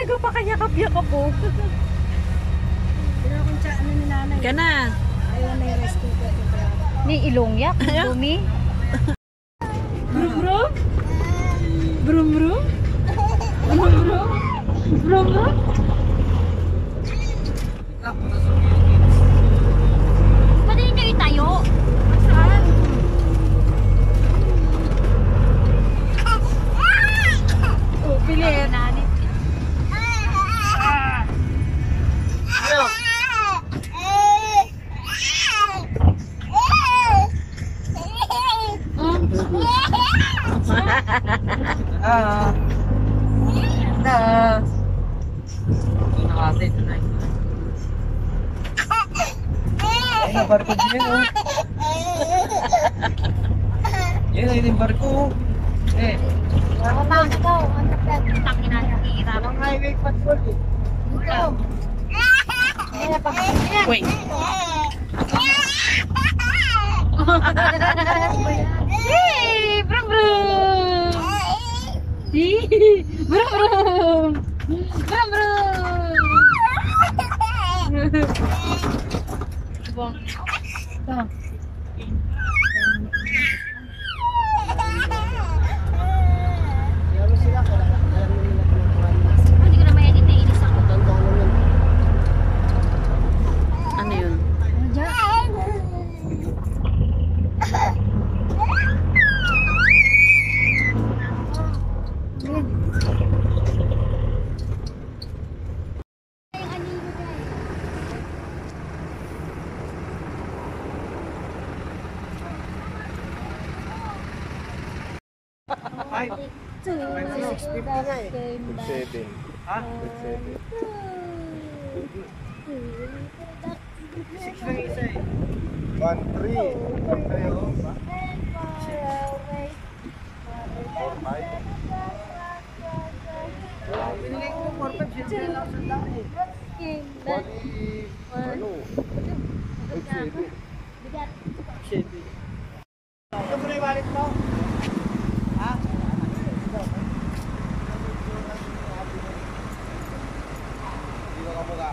nagpapakanyakap-yakap po. Pero kung siya, ano ni nanay? Ka na. Ayaw na yung rescue ko. Ni ilongyak, bumi. Brum brum? Brum brum? Brum brum? Brum brum? Pwede nyo itayo. Saan? Oh, pilit. Nanit. Ay, barko din yun, oh. Yan, ay yung barko, oh. Eh. Nakapang ikaw. Tangin na yung hirap. Walang highway patrol, eh. Wait. Hey, brum brum. Brum brum. Brum brum. Bong. Ito. Ayaw sila, alam mo nila kung Hindi ko na may edit na inis ako. Ano yun? Ay, 650 nga eh. 7. Ha? 7. 6 lang isa eh. 1-3. Kayo ba? 4-5. Binigay ko 4-5. Siyempre lang sa dami eh. Bali, ano? 7. 7. Ito mo na yung wallet mo? Ha? Hindi ko kamukha.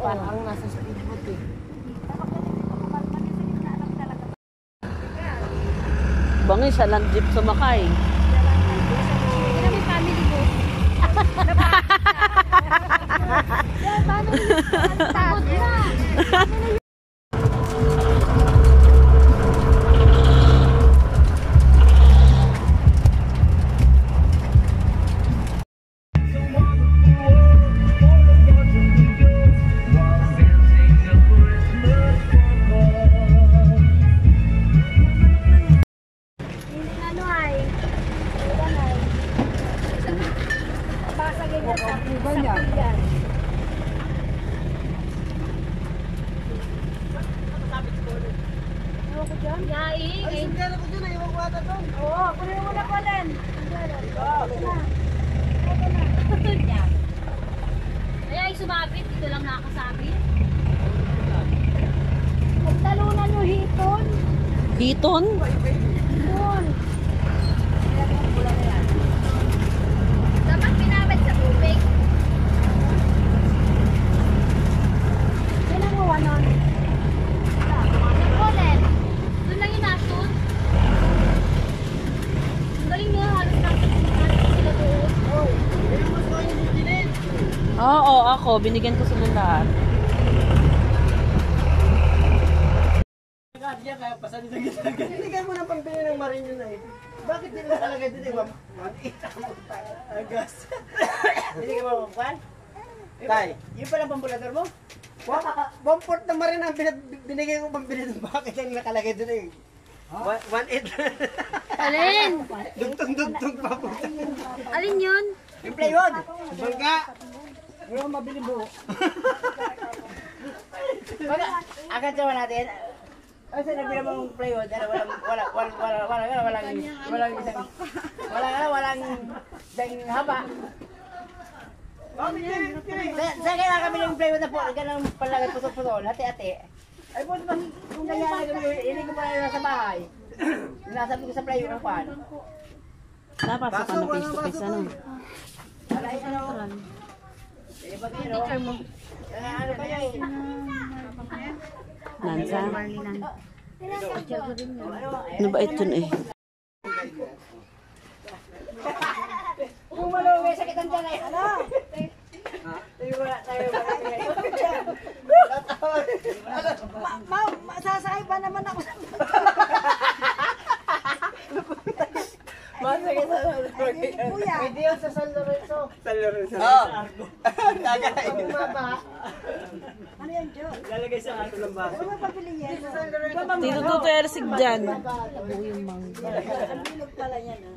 Parang nasa speedboat eh. Bangin siya lang jeep sumakay. Hindi namin Iba niya. Yaing. Ay, sundalo ko dyan, iwan ko ata doon. Oo, kunin mo na pa din. Kaya ay sumabit, dito lang nakakasabit. Magtalunan yung hipon. Hiton? Hipon. Dapat pinabad sa tubig. Yan ang mawanon. Nakulit. Doon lang yung nasun. Ang galing niya, halos nasun sila doon. Oo, ako. Binigyan ko sila lahat. Binigay mo na pambili ng marino na eh. Bakit din nakalagay din eh? Agas. Binigay mo ang Tay, yun pala pambulador mo? Bumport na marin ang binigay ko pambili doon. Bakit yung nakalagay doon eh? 1.8. Alin? Dugtong pa po. Alin yun? Yung plywood. Bangga. Wala mabili buo. Agad sawa natin. Kasi nagbila mong plywood, walang isang haba. Sa kaya kami ng plywood na po, ganang palagay puso-puso, hati-hati. Ay po, kung kaya hindi ko pala nasa bahay. Nasabi ko sa plywood ng pan. Napasok ka na face to face, ano? Alay, ano? Teacher mo. Ano ba yun? Nansa? Ano ba ito eh? Kung maluwi, sakitan dyan eh. Ano? Tayo ba? Sasakay pa naman ako sa masakit sa Kuya. Pwede yun sa San Lorenzo. San Lorenzo. Oo. Gagay. Ano yan, Jo? Lalagay sa ato ng baso. Ano mapapili yan? Sa San Lorenzo. Tito Tutersig dyan. Ang bilog pala yan, ha?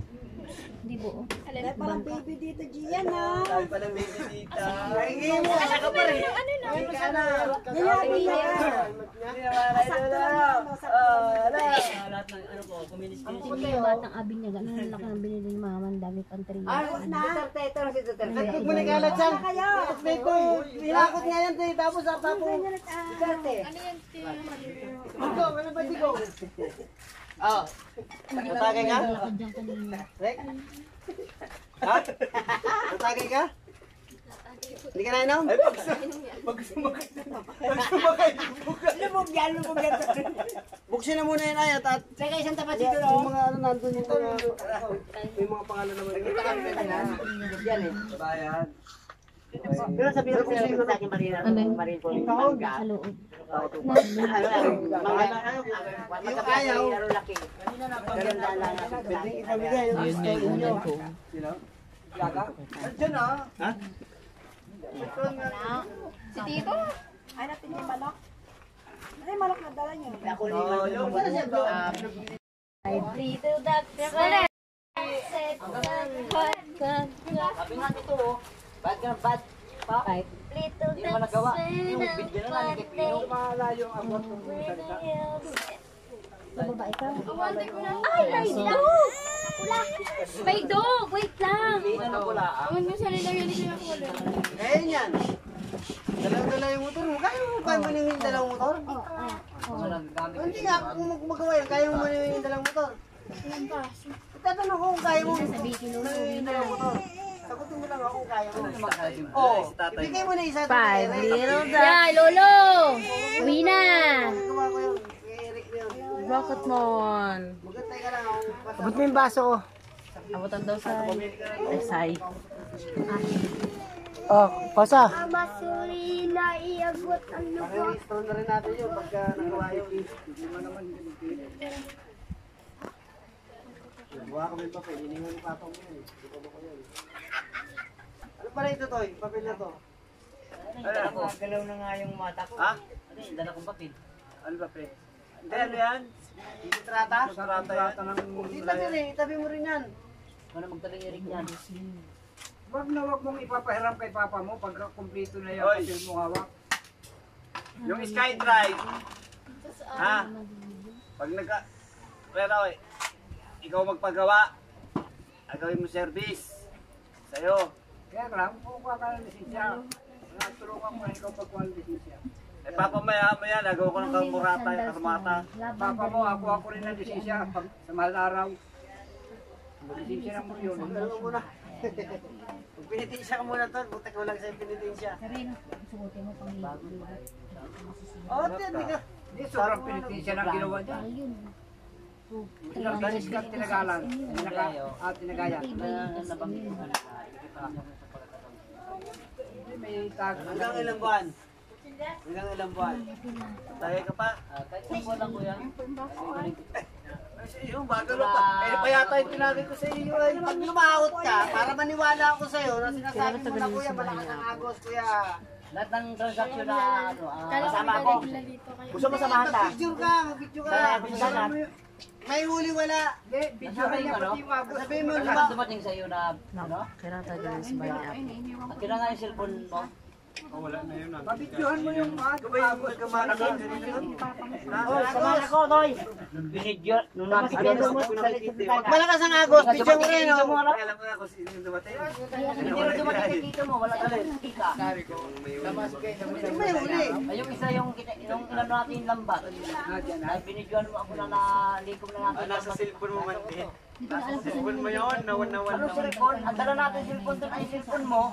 Hindi buo. Dahil parang baby dito, Gian, ha? Dahil parang baby dito. Ay, mo. Anak ka pa rin. Ano na? Hindi ka na. Nilabi niya. Sakto lang. Lahat ng ano po, community. Sige yung batang abi niya, ganun ang laki ng binili ni mama, ang dami pang triya. Ayos na. Ito na si Duterte. At mo nagalat siya. Ito, nilakot nga yan. Tapos sa tapos. Duterte. Ano yan? Digong, ano ba digong? Oo. Natagay ka? Rek? Ha? Natagay ka? Hindi ka nainom? Ay, pag sumakay. Lubog yan. Buksin na muna yun ay at teka isang tapat dito yung mga ano nandun yung mga may mga pangalan naman. Nakita kami kanina. Yan eh. Bayan. Pero sabihin ko sa akin marin ko yung mangga. Sa loob. Yung ayaw. Pwede ikabigay. Yun nga yung unan ko. Diyan ah. Ha? Si Tito? Ay natin yung manok. Ay manok na dala niyo. Ako yung para siya to. Tito duck. Set. Sabi nga nito, bad ka, bad pa. Little Hindi naman nagawa. Yung video na namin kay Pino. Malayo ang abot ng salita. Babae ka? Ay, may dog! May dog! Wait lang! Hindi na napula. Kaya yan. Dalaw-dalaw yung motor mo. Kaya mo ba maningin yung dalawang motor? Hindi nga kung magawa yan. Kaya mo maningin yung dalawang motor. Tatanong ko kung kaya mo maningin yung dalawang motor. Sagutin mo lang ako kung kaya mo. Oo. Ibigay mo na isa. 5 little ducks. Yeah, Lolo! Uwi na! Gawa ko yun. Kay Eric na yun. Bakit mon? Magantay ka lang ako. Abot mo yung baso ko. Abutan daw sa Say. Oh, pasa. Basuri na iabot ang Pare-restore na rin natin yun pagka nagawa yun. Hindi mo naman buha kami pa pa. Iniwan yung patong mo yun. Ano pala ito, Toy? Papel na to. Galaw na nga yung mata ko. Ha? Ano yung dala kong papel? Ano ba, pre? Hindi, ano yan? Litrata? Litrata yan. Dito din eh, itabi mo rin yan. Ano magdala yung ring yan? Wag na wag mong ipapahiram kay papa mo pag kumpleto na yung Hoy. kasi mo hawak. Yung SkyDrive, ha? Pag pero ikaw magpagawa, gagawin mo service sa'yo. Kaya lang, kukuha ka ng lisensya. Tulungan mo na ikaw pagkuha ng lisensya. Eh, papamaya-maya, nagawa ko ng kamurata, yung karmata. Papa mo, ako rin ng lisensya pag sa mahal na araw. Lisensya na mo yun. Ano mo na? Pag pinitensya ka muna to, buta ko lang sa'yo pinitensya. Oo, hindi ka. Hindi, sobrang pinitensya ng ginawa niya. Ilang beses ka tinagalan. Tinagayan. May tag. Hanggang ilang buwan? Hanggang ilang buwan? Tayo ka pa. Kahit sa buwan lang kuya. Yung bagal pa. Eh, pa yata yung tinagay ko sa iyo. Pag lumahot ka, para maniwala ako sa'yo na sinasabi mo na kuya, malakas ang agos kuya. Lahat ng transaksyon na ano, Kasama ako. Gusto mo samahan ta? Mag-picture ka, mag-picture ka. May huli wala. Hindi, video ka niya pati yung agos. Sabihin mo, Kailangan dumating sa'yo na, ano? Kailangan tayo ganun sa bahay app. At kailangan yung cellphone mo. Mabidyohan mo yung agos. oh, samahan ako, Toy. Binidyo, nung nabigyan mo. Pag malakas ang agos, picture mo rin. oh. Alam mo nga kung sino yung dumating. Hindi rin dumating dito mo, wala ka rin. Kita. Hindi may huli. Ay, yung isa yung ilan natin yung lambat. Ay, binidyohan mo ako na likom na natin. Nasa cellphone mo man din. Nasa cellphone mo yun. Nawan. Ano cellphone? Ang dala natin cellphone doon ay cellphone mo.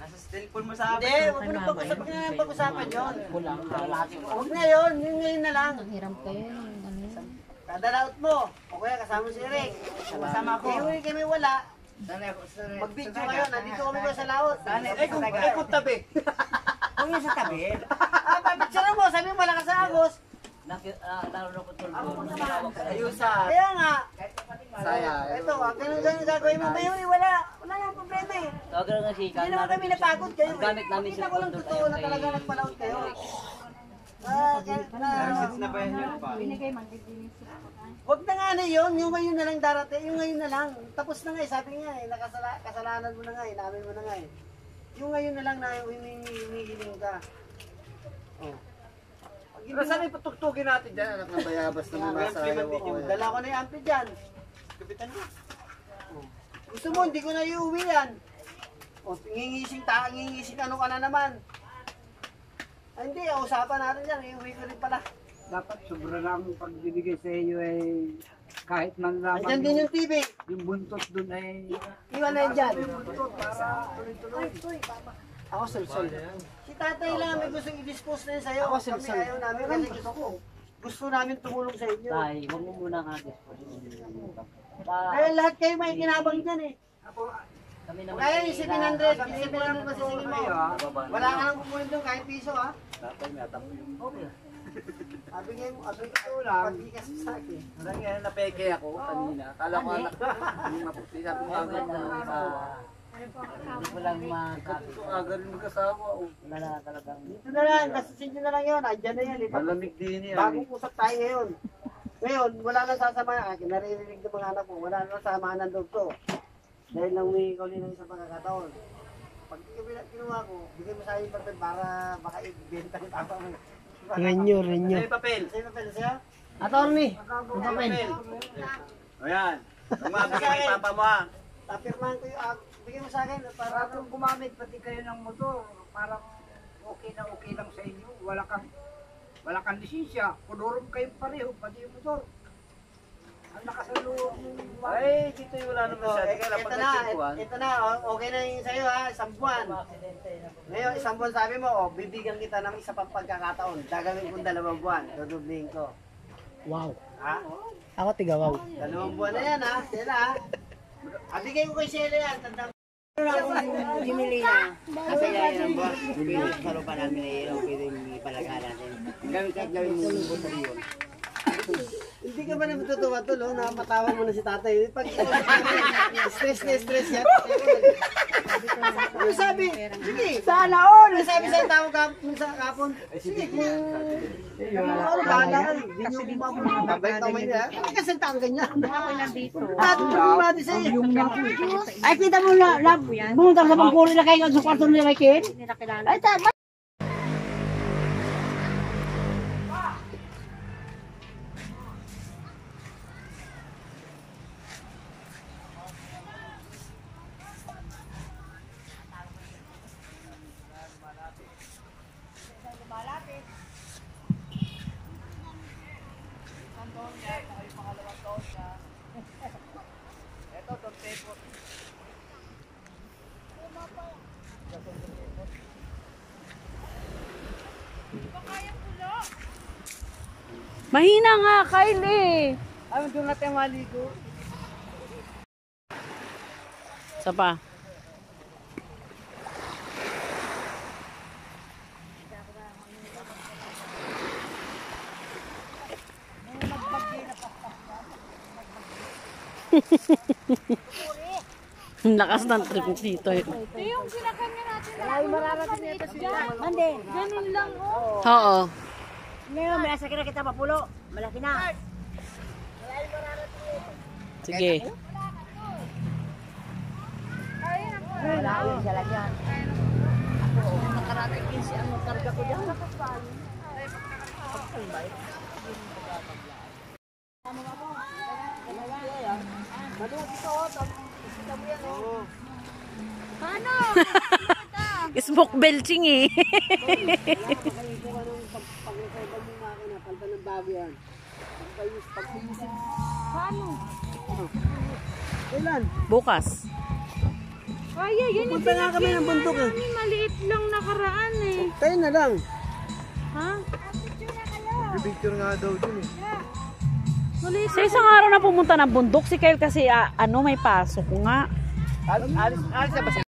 Nasa cellphone mo sa Hindi, huwag mo na pag-usapan na yung pag-usapan yun. Kulang, kalahati mo. Huwag na yun, yun ngayon na lang. Hiram kayo. Ano yun? Kada laot mo. O kuya, kasama si Rick. Kasama ako. Eh, huli kami wala. Mag-video kayo, nandito kami ko sa laot. kung tabi. Kung yun sa tabi. Papicture mo, sabi mo malakas ang agos. Naroon ko tulog. Ayusan. Kaya nga, Saya. ito, ganun gagawin mo. May huli wala. Wala yung problema eh. Tawagan nga si Hindi naman kami napagod kayo. Ang gamit namin Kita ko lang totoo na talaga nagpalaot kayo. Na ba yan yun pa? Huwag na nga na yun, yung ngayon na lang darating, yung ngayon na lang. Tapos na nga eh, sabi nga eh, kasalanan mo na nga eh, namin mo na nga eh. Yung ngayon na lang na humihiling ka. Oh. Pero saan yung patugtugin natin dyan? Anak ng bayabas na mga sayaw ako. Dala ko na yung ampi dyan. Kapitan mo. Oh. Gusto mo, hindi ko na iuwi yan. O, ngingising ano ka na naman. Ay, hindi, usapan natin yan, iuwi ko rin pala. Dapat sobra lang pagbibigay sa iyo ay kahit man lamang Andyan din yung TV. yung buntot dun ay Iwan na yan dyan. buntot para tuloy-tuloy. Ako sulsol. Si tatay lang may gustong i-dispose na yun sa'yo. Ako sulsol. Kami ayaw namin kasi gusto namin tumulong sa inyo. Tay, huwag mo muna nga dispose. Kaya lahat kayo may kinabang dyan eh. Kami naman Kaya yung 700, yung 700 masisingin mo. Wala ka nang pupunin doon kahit piso ha. Okay. Abigay mo, pati kasi sa akin. Parang yan, napeke ako kanina. Kala ko anak ko. Yung maputi. Sabi ko agad na. Hindi ko lang makapit. Ito agad yung mag-asawa. Wala na talagang. Dito na lang, gastusin nyo na lang yun. Andyan na yan. Malamig din yan. Bagong usap tayo ngayon. Ngayon, wala nang sasama. Naririnig ng mga anak ko. Wala nang samaan ng doktor. Dahil lang may ikaw din sa pagkakataon. Pag kinuha ko, bigay mo sa akin papel para baka ibenta ni Papa mo. Ano yung papel? Sino papel siya? Attorney! Papel. O yan. Lumabas kay papa mo ha. Tapirmahan ko yung bigay mo sa akin para Para kung gumamit pati kayo ng motor, parang okay lang sa inyo. Wala kang lisensya. Kudurom kayo pareho, pati yung motor. Ang nakasaloob ng Ay, dito yung wala naman siya. Di kaya lang ito pag na, nagsimpuan. ito na, okay na yung sa'yo ha, isang buwan. Ngayon, isang buwan sabi mo, bibigyan kita ng isa pang pagkakataon. Gagawin kong 2 buwan, dudublihin ko. Wow. Ha? Ako tiga wow. 2 buwan na yan ha, Sela ha. Bigay ko kay Sela yan, tandang. Hinili na. Kasi yan ang buwan. Hindi sa lupa namin na ilaw. Pero hindi palaga natin. Gawin mo yung butang yun. Hindi ka ba na matutuwa tulo na matawa mo na si tatay? Pag stress yan. Ano sabi? Sige. Sana all. Ano sabi sa'yo tao sa kapon? Sige. Ano bahala ka? Hindi nyo kumapon. Babay kamay niya. Hindi kasi tao ganyan. Tatulong natin sa'yo. Ay, kita mo na. Bumunta sa pangkuli na kayo sa kwarto nila kay Ken. Ay, tama. Mahina nga, Kylie. Ay, doon natin maligo. Isa pa. Ang lakas ng trip dito. Yung kinakanya natin na ay mararating nito sila. Mande. Ganun lang oh. Oo. Ngayon, may nasa kita mapulo. Malaki na. Sige. Wala ko yung sala dyan. Ako, nakarating 15 ang karga ko dyan. Paano? Smoke belching eh. Paano? Ilan? Bukas. Kaya, yan yung Punta nga kami ng bundok eh. May maliit lang nakaraan eh. Kayo na lang. Ha? Picture nga daw dun eh. Sa isang araw na pumunta ng bundok, si Kyle kasi may pasok nga. Alis na ba siya?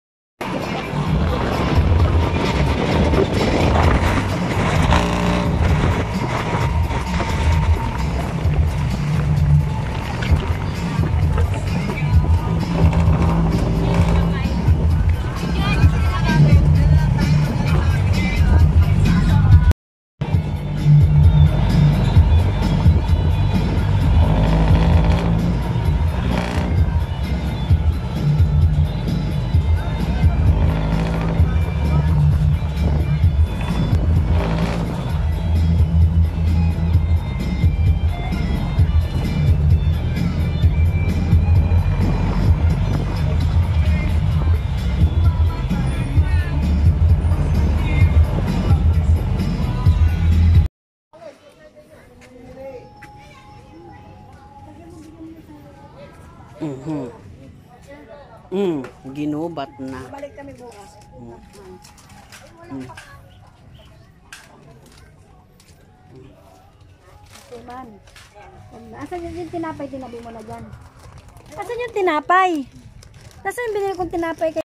Ginubat na. Balik kami bukas. Man. Asan yung tinapay tinabi mo na dyan? Asan yung tinapay? Nasaan yung binili kong tinapay kay